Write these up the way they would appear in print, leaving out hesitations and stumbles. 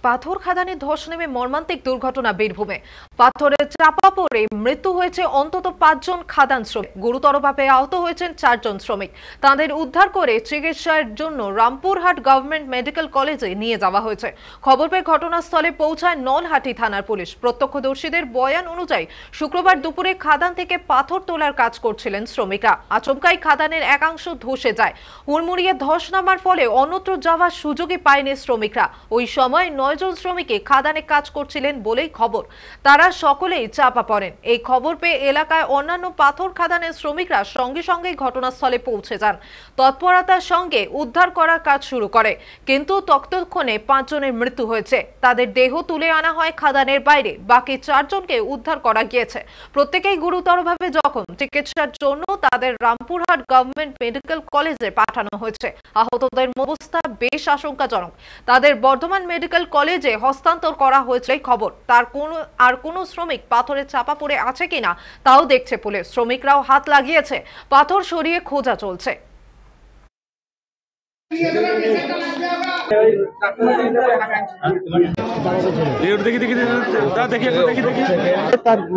পাথর খাদানে ধস নেমে মর্মান্তিক দুর্ঘটনা বীরভূমে। পাথরের চাপা পড়ে মৃত্যু হয়েছে অন্তত 5 জন খাদান শ্রমিক। গুরুতরভাবে আহত হয়েছেন 4 জন শ্রমিক। তাদের উদ্ধার করে চিকিৎসার জন্য রামপুরহাট গভর্নমেন্ট মেডিকেল কলেজে নিয়ে যাওয়া হয়েছে। খবর পেয়ে ঘটনাস্থলে পৌঁছায় নলহাটি থানার পুলিশ। প্রত্যক্ষদর্শীদের বয়ান অনুযায়ী শুক্রবার দুপুরে খাদান থেকে পাথর তোলার কাজ করছিলেন শ্রমিকরা। আচমকাই খাদানের একাংশ ধসে যায়। হুড়মুড়িয়ে ধস নামার ফলে অন্যত্র যাওয়ার সুযোগই পায়নি শ্রমিকরা। ওই সময় 9 জন শ্রমিক খাদানে কাজ করছিলেন বলেই খবর। তারা সকলেই চাপা পড়েন। এই খবর পেয়ে এলাকায় অন্যান্য পাথর খাদানের শ্রমিকরা সঙ্গে সঙ্গে ঘটনাস্থলে পৌঁছে যান। তৎপরতার সঙ্গে উদ্ধার করার কাজ শুরু করে, কিন্তু ততক্ষণে 5 জনের মৃত্যু হয়েছে। তাদের দেহ তুলে আনা হয় খাদানের বাইরে। বাকি 4 জনকে উদ্ধার করা গিয়েছে। প্রত্যেকেই গুরুতরভাবে জখম। চিকিৎসার জন্য তাদের রামপুরহাট গভর্নমেন্ট মেডিকেল কলেজে পাঠানো হয়েছে। আহতদের অবস্থা বেশ আশঙ্কাজনক। তাদের বর্ধমান মেডিকেল কলেজে হস্তান্তর করা হয়েছে। খবর তার কোনো শ্রমিক পাথরে চাপা পড়ে আছে কিনা তাও দেখছে পুলিশ। শ্রমিকরাও হাত লাগিয়েছে। পাথর সরিয়ে খোঁজা চলছে।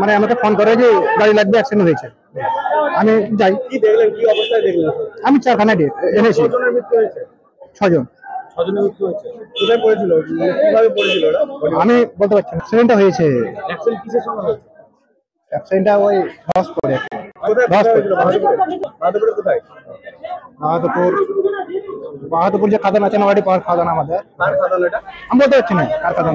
মানে আমাকে ফোন করে যে গাড়ি লাগবে, অ্যাক্সিডেন্ট হয়েছে। আমি যাই। কি দেখলেন, কি অবস্থায় দেখলেন? আমি 4 খানা এনেছি। কতজনের মৃত্যু হয়েছে? 6 জন। 6 জনের মৃত্যু হয়েছে। কোথায় পড়েছিল, কিভাবে পড়েছিল ওরা? আমি বলতে পারছি না। অ্যাক্সিডেন্টটা হয়েছে। অ্যাক্সিডেন্ট কিসের সময় হয়েছে? অ্যাক্সিডেন্টটা ওই ধস পড়ে। কোথায় হয়েছিল? বাহাদুরপুরে কোথায়? বাহাদুরপুর যে খাদান আছে, নবাড়ি পাওয়ার খাদান আমাদের। কার খাদান এটা? আমি বলতে পারছি না কার খাদান।